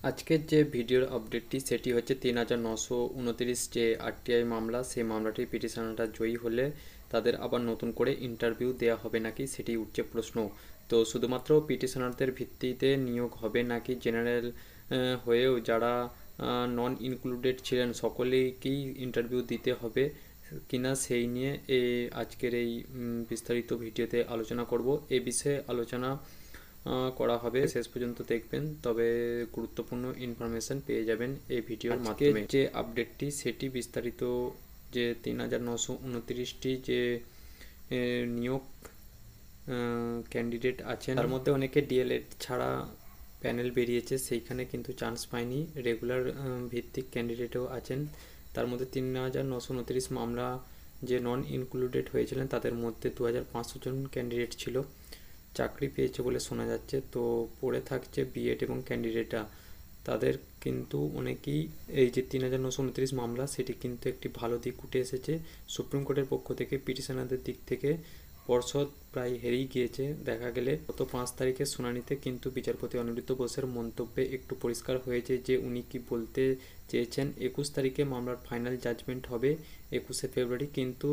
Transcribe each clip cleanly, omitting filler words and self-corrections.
আজকের যে ভিডিওর আপডেটটি সেটি হচ্ছে ৩,৯২৯ যে আরটিআই মামলা, সেই মামলাটি পিটিশনাররা জয়ী হলে তাদের আবার নতুন করে ইন্টারভিউ দেওয়া হবে নাকি সেটি উঠছে প্রশ্ন। তো শুধুমাত্র পিটিশনারদের ভিত্তিতে নিয়োগ হবে নাকি জেনারেল হয়েও যারা নন ইনক্লুডেড ছিলেন সকলেকেই ইন্টারভিউ দিতে হবে কিনা সেই নিয়ে আজকের এই বিস্তারিত ভিডিওতে আলোচনা করব। এই বিষয়ে আলোচনা করা হবে, শেষ পর্যন্ত দেখবেন, তবে গুরুত্বপূর্ণ ইনফরমেশন পেয়ে যাবেন এই ভিডিওর মাধ্যমে। যে আপডেটটি সেটি বিস্তারিত যে ৩,৯২৯টি যে নিয়োগ ক্যান্ডিডেট আছেন তার মধ্যে অনেকে ডিএলএড ছাড়া প্যানেল বেরিয়েছে, সেইখানে কিন্তু চান্স পায়নি। রেগুলার ভিত্তিক ক্যান্ডিডেটও আছেন। তার মধ্যে ৩,৯২৯ মামলা যে নন ইনক্লুডেড হয়েছিলেন তাদের মধ্যে 2,500 জন ক্যান্ডিডেট ছিল, চাকরি পেয়েছে বলে শোনা যাচ্ছে। তো পড়ে থাকছে বিএড এবং ক্যান্ডিডেটরা, তাদের কিন্তু অনেকেই এই যে ৩,৯২৯ মামলা সেটি কিন্তু একটি ভালো দিক উঠে এসেছে। সুপ্রিম কোর্টের পক্ষ থেকে পিটিশনারদের দিক থেকে পর্ষদ প্রায় হেরেই গিয়েছে। দেখা গেলে গত 5 তারিখের শুনানিতে কিন্তু বিচারপতি অনিরুদ্ধ বোসের মন্তব্যে একটু পরিষ্কার হয়েছে যে উনি কি বলতে চেয়েছেন। 21 তারিখে মামলার ফাইনাল জাজমেন্ট হবে 21শে ফেব্রুয়ারি, কিন্তু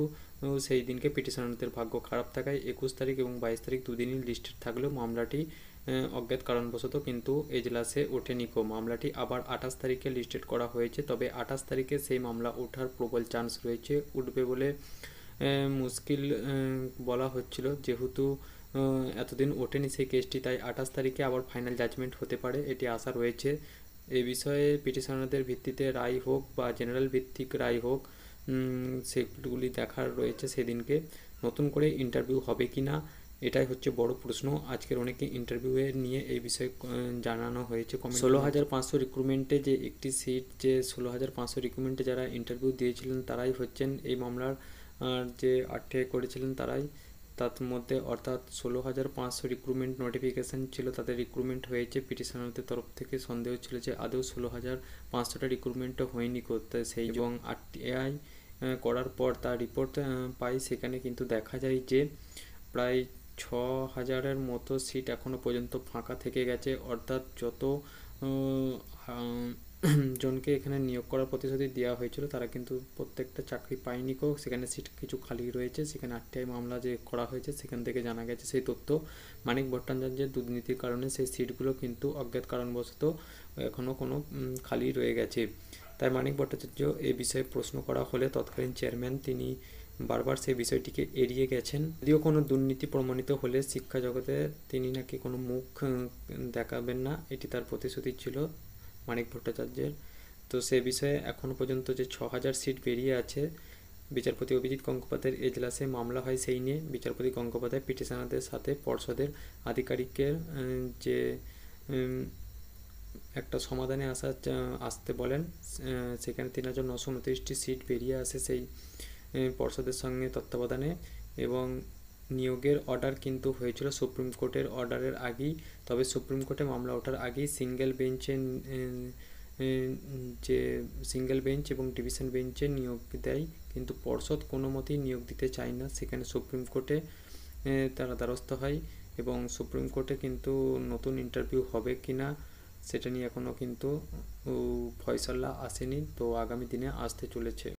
সেই দিনকে পিটিশনারদের ভাগ্য খারাপ থাকায় 21 তারিখ এবং 22 তারিখ দুদিনই লিস্টেড থাকলেও মামলাটি অজ্ঞাত কারণবশত কিন্তু এজলাসে ওঠেনি। মামলাটি আবার 28 তারিখে লিস্টেড করা হয়েছে, তবে 28 তারিখে সেই মামলা ওঠার প্রবল চান্স রয়েছে। উঠবে বলে মুশকিল বলা হচ্ছিল, যেহেতু এতদিন ওঠেনি সেই কেসটি, তাই 28 তারিখে আবার ফাইনাল জাজমেন্ট হতে পারে এটি আশা রয়েছে। এ বিষয়ে পিটিশনারদের ভিত্তিতে রায় হোক বা জেনারেল ভিত্তিক রায় হোক সেগুলি দেখার রয়েছে সেদিনকে। নতুন করে ইন্টারভিউ হবে কি না এটাই হচ্ছে বড় প্রশ্ন। আজকের অনেকে ইন্টারভিউয়ের নিয়ে এই বিষয়ে জানানো হয়েছে। 16,500 রিক্রুটমেন্টে যে একটি সিট, যে 16,500 রিক্রুটমেন্টে যারা ইন্টারভিউ দিয়েছিলেন তারাই হচ্ছেন এই মামলার যে আরটিআই করেছিলেন তারাই। তার মধ্যে অর্থাৎ 16,500 রিক্রুটমেন্ট নোটিফিকেশান ছিল, তাদের রিক্রুটমেন্ট হয়েছে। পিটিশনারদের তরফ থেকে সন্দেহ ছিল যে আদৌ 16,500টা রিক্রুটমেন্টও হয়নি করতে সেই, এবং আরটিআই করার পর তার রিপোর্ট পাই, সেখানে কিন্তু দেখা যায় যে প্রায় 6,000-এর মতো সিট এখনও পর্যন্ত ফাঁকা থেকে গেছে। অর্থাৎ যত জনকে এখানে নিয়োগ করার প্রতিশ্রুতি দেওয়া হয়েছিল তারা কিন্তু প্রত্যেকটা চাকরি পায়নি। সেখানে সিট কিছু খালি রয়েছে, সেখানে আরটিআই মামলা যে করা হয়েছে সেখান থেকে জানা গেছে সেই তথ্য। মানিক ভট্টাচার্যের দুর্নীতির কারণে সেই সিটগুলো কিন্তু অজ্ঞাত কারণবশত এখনও কোনো খালি রয়ে গেছে। তাই মানিক ভট্টাচার্য এ বিষয়ে প্রশ্ন করা হলে তৎকালীন চেয়ারম্যান তিনি বারবার সেই বিষয়টিকে এড়িয়ে গেছেন। যদিও কোনো দুর্নীতি প্রমাণিত হলে শিক্ষা জগতে তিনি নাকি কোনো মুখ দেখাবেন না, এটি তার প্রতিশ্রুতি ছিল মানিক ভট্টাচার্যের। তো সে বিষয়ে এখনও পর্যন্ত যে 6,000 সিট বেরিয়ে আছে, বিচারপতি অভিজিৎ গঙ্গোপাধ্যায়ের এজলাসে মামলা হয়, সেই নিয়ে বিচারপতি গঙ্গোপাধ্যায় পিটিশনারদের সাথে পর্ষদের আধিকারিকের যে একটা সমাধানে আসতে বলেন। সেখানে 3,929টি সিট বেরিয়ে আসে সেই পর্ষদের সঙ্গে তত্ত্বাবধানে, এবং নিয়োগের অর্ডার কিন্তু হয়েছিল সুপ্রিম কোর্টের অর্ডারের আগেই। তবে সুপ্রিম কোর্টে মামলা ওঠার আগেই সিঙ্গেল বেঞ্চ এবং ডিভিশন বেঞ্চে নিয়োগ দেয়, কিন্তু পর্ষদ কোনো মতেই নিয়োগ দিতে চায় না। সেখানে সুপ্রিম কোর্টে তারা দ্বারস্থ হয়, এবং সুপ্রিম কোর্টে কিন্তু নতুন ইন্টারভিউ হবে কি না সেটা নিয়ে এখনও কিন্তু ফয়সালা আসেনি, তো আগামী দিনে আসতে চলেছে।